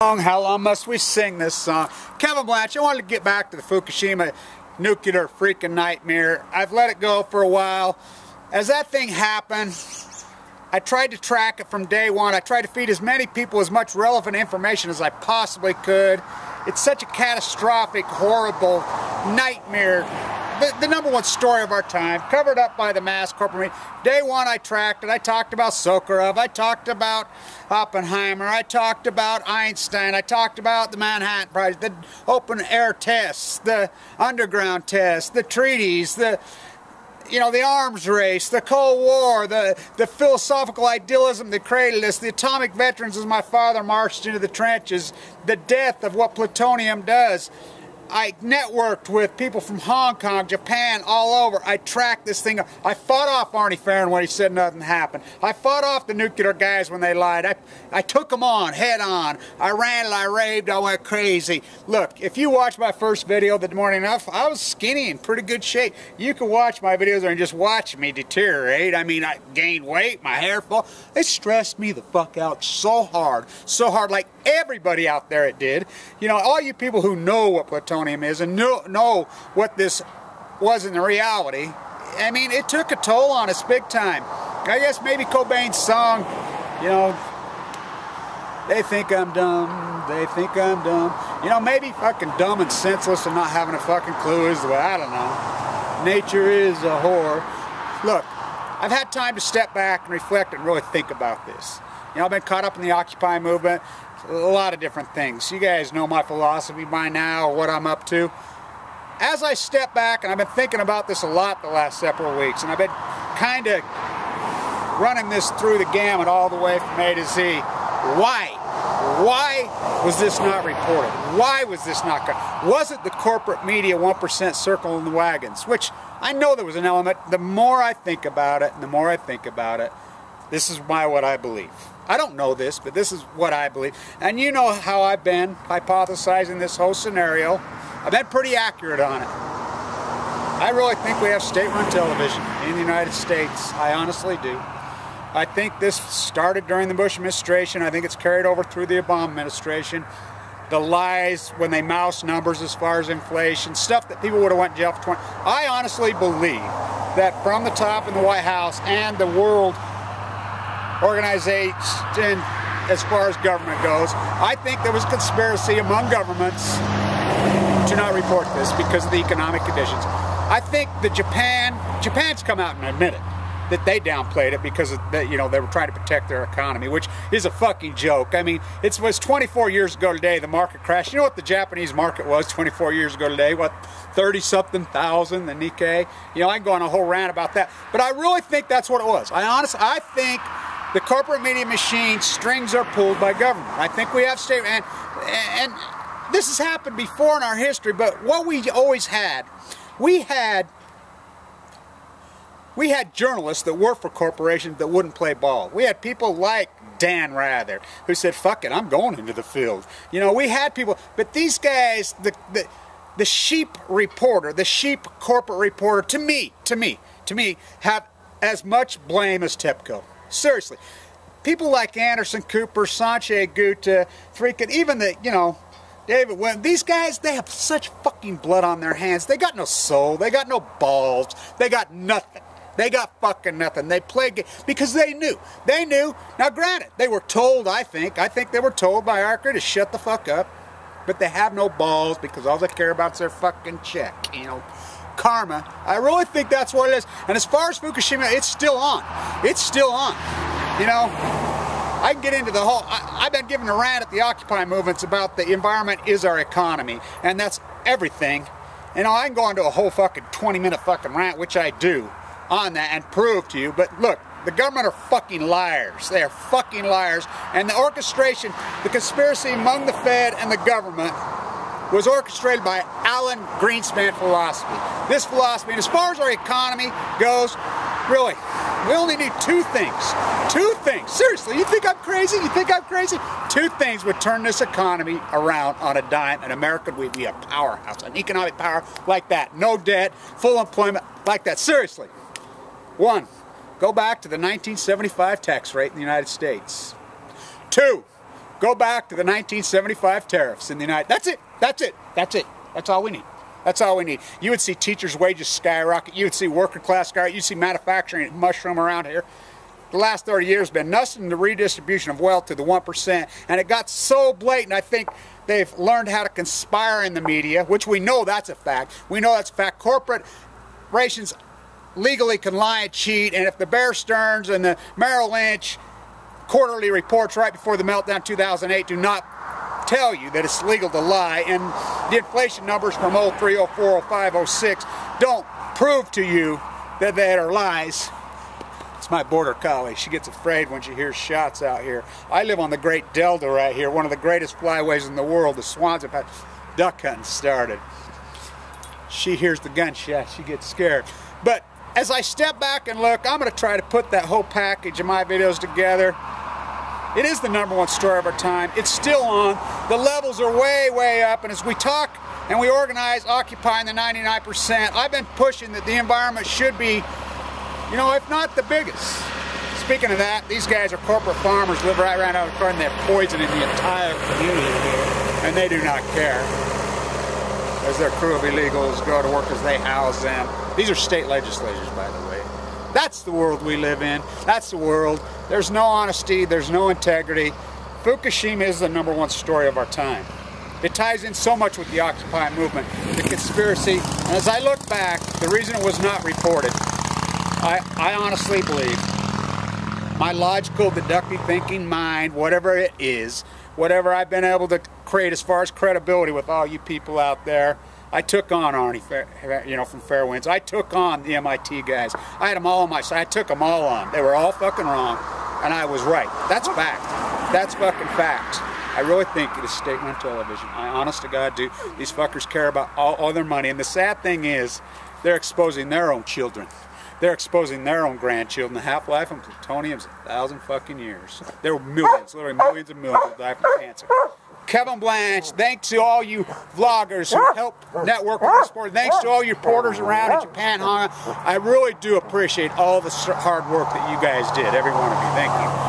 How long must we sing this song? Kevin Blanch, I wanted to get back to the Fukushima nuclear freaking nightmare. I've let it go for a while. As that thing happened, I tried to track it from day one. I tried to feed as many people as much relevant information as I possibly could. It's such a catastrophic, horrible nightmare. The number one story of our time, covered up by the mass corporate media. Day one I tracked it. I talked about Sakharov. I talked about Oppenheimer. I talked about Einstein. I talked about the Manhattan Project, the open air tests, the underground tests, the treaties, the arms race, the Cold War, the philosophical idealism that created us, the atomic veterans as my father marched into the trenches, the death of what plutonium does. I networked with people from Hong Kong, Japan, all over. I tracked this thing. I fought off Arnie Farron when he said nothing happened. I fought off the nuclear guys when they lied. I took them on, head on. I ranted, I raved, I went crazy. Look, if you watch my first video the morning of, I was skinny in pretty good shape. You can watch my videos and just watch me deteriorate. I mean, I gained weight, my hair fell. It stressed me the fuck out so hard, like everybody out there it did. You know, all you people who know what plutonium is and know what this was in the reality. I mean, it took a toll on us big time. I guess maybe Cobain's song, they think I'm dumb, they think I'm dumb. Maybe fucking dumb and senseless and not having a fucking clue is the way, I don't know. Nature is a whore. Look, I've had time to step back and reflect and really think about this. I've been caught up in the Occupy movement, a lot of different things. You guys know my philosophy by now, what I'm up to. As I step back, and I've been thinking about this a lot the last several weeks, and I've been kind of running this through the gamut all the way from A to Z. Why? Why was this not reported? Why was this not good? Was it the corporate media 1% circling the wagons? Which I know there was an element. The more I think about it, and the more I think about it, this is what I believe. I don't know this, but this is what I believe. And you know how I've been hypothesizing this whole scenario. I've been pretty accurate on it. I really think we have state-run television in the United States. I honestly do. I think this started during the Bush administration. I think it's carried over through the Obama administration. The lies when they mouse numbers as far as inflation, stuff that people would have went to jail for 20. I honestly believe that from the top in the White House and the world organization as far as government goes, I think there was conspiracy among governments to not report this because of the economic conditions. I think that Japan's come out and admitted that they downplayed it because they were trying to protect their economy, which is a fucking joke. I mean, it was 24 years ago today the market crashed. You know what the Japanese market was 24 years ago today? What, 30-something thousand, the Nikkei? I can go on a whole rant about that. But I really think that's what it was. I think the corporate media machine strings are pulled by government. I think we have state, and this has happened before in our history, but what we always had, we had journalists that worked for corporations that wouldn't play ball. We had people like Dan Rather, who said, fuck it, I'm going into the field. We had people, but these guys, the sheep reporter, the sheep corporate reporter, to me, have as much blame as TEPCO. Seriously. People like Anderson Cooper, Sanjay Gupta, freaking, even David Wynn, these guys, they have such fucking blood on their hands. They got no soul. They got no balls. They got nothing. They got fucking nothing. They played because they knew. They knew. Now, granted, they were told, I think they were told by Archer to shut the fuck up. But they have no balls because all they care about is their fucking check, Karma. I really think that's what it is. And as far as Fukushima, it's still on. It's still on. I can get into the whole, I've been giving a rant at the Occupy movements about the environment is our economy. And that's everything. I can go into a whole fucking 20-minute fucking rant, which I do, on that and prove to you. But look, the government are fucking liars. They are fucking liars. And the orchestration, the conspiracy among the Fed and the government was orchestrated by Alan Greenspan philosophy. This philosophy, and as far as our economy goes, really, we only need two things. Two things. Seriously, you think I'm crazy? You think I'm crazy? Two things would turn this economy around on a dime, and America would be a powerhouse, an economic power like that. No debt, full employment like that. Seriously. One, go back to the 1975 tax rate in the United States. Two, Go back to the 1975 tariffs in the United States. That's it. That's all we need. That's all we need. You would see teachers' wages skyrocket. You would see worker class skyrocket. You'd see manufacturing mushroom around here. The last 30 years has been nothing the redistribution of wealth to the 1%. And it got so blatant, I think they've learned how to conspire in the media, which we know that's a fact. We know that's a fact. Corporations legally can lie and cheat. And if the Bear Stearns and the Merrill Lynch quarterly reports right before the meltdown 2008 do not tell you that it's legal to lie, and the inflation numbers from 03, 04, 05, 06 don't prove to you that they are lies. It's my border collie. She gets afraid when she hears shots out here. I live on the Great Delta right here, one of the greatest flyways in the world. The swans have had duck hunting started. She hears the gunshot, she gets scared. But as I step back and look, I'm going to try to put that whole package of my videos together. It is the #1 story of our time. It's still on. The levels are way, way up. And as we talk and we organize occupying the 99%, I've been pushing that the environment should be, you know, if not the biggest. Speaking of that, these guys are corporate farmers, live right around out in front, and they're poisoning the entire community here. And they do not care. As their crew of illegals go to work as they house them. These are state legislators, by the way. That's the world we live in. That's the world. There's no honesty. There's no integrity. Fukushima is the #1 story of our time. It ties in so much with the Occupy movement, the conspiracy. And as I look back, the reason it was not reported, I honestly believe my logical, deductive thinking mind, whatever it is, whatever I've been able to create as far as credibility with all you people out there, I took on Arnie, from Fairwinds. I took on the MIT guys. I had them all on my side. I took them all on. They were all fucking wrong, and I was right. That's fact. That's fucking fact. I really think it is state-run television. I honest to God do. These fuckers care about all their money, and the sad thing is, they're exposing their own children. They're exposing their own grandchildren. The half-life of plutonium is 1,000 fucking years. There were millions, literally millions and millions will die from cancer. Kevin Blanche, thanks to all you vloggers who help network with this sport. Thanks to all you reporters around in Japan, Hong Kong. I really do appreciate all the hard work that you guys did, every one of you. Thank you.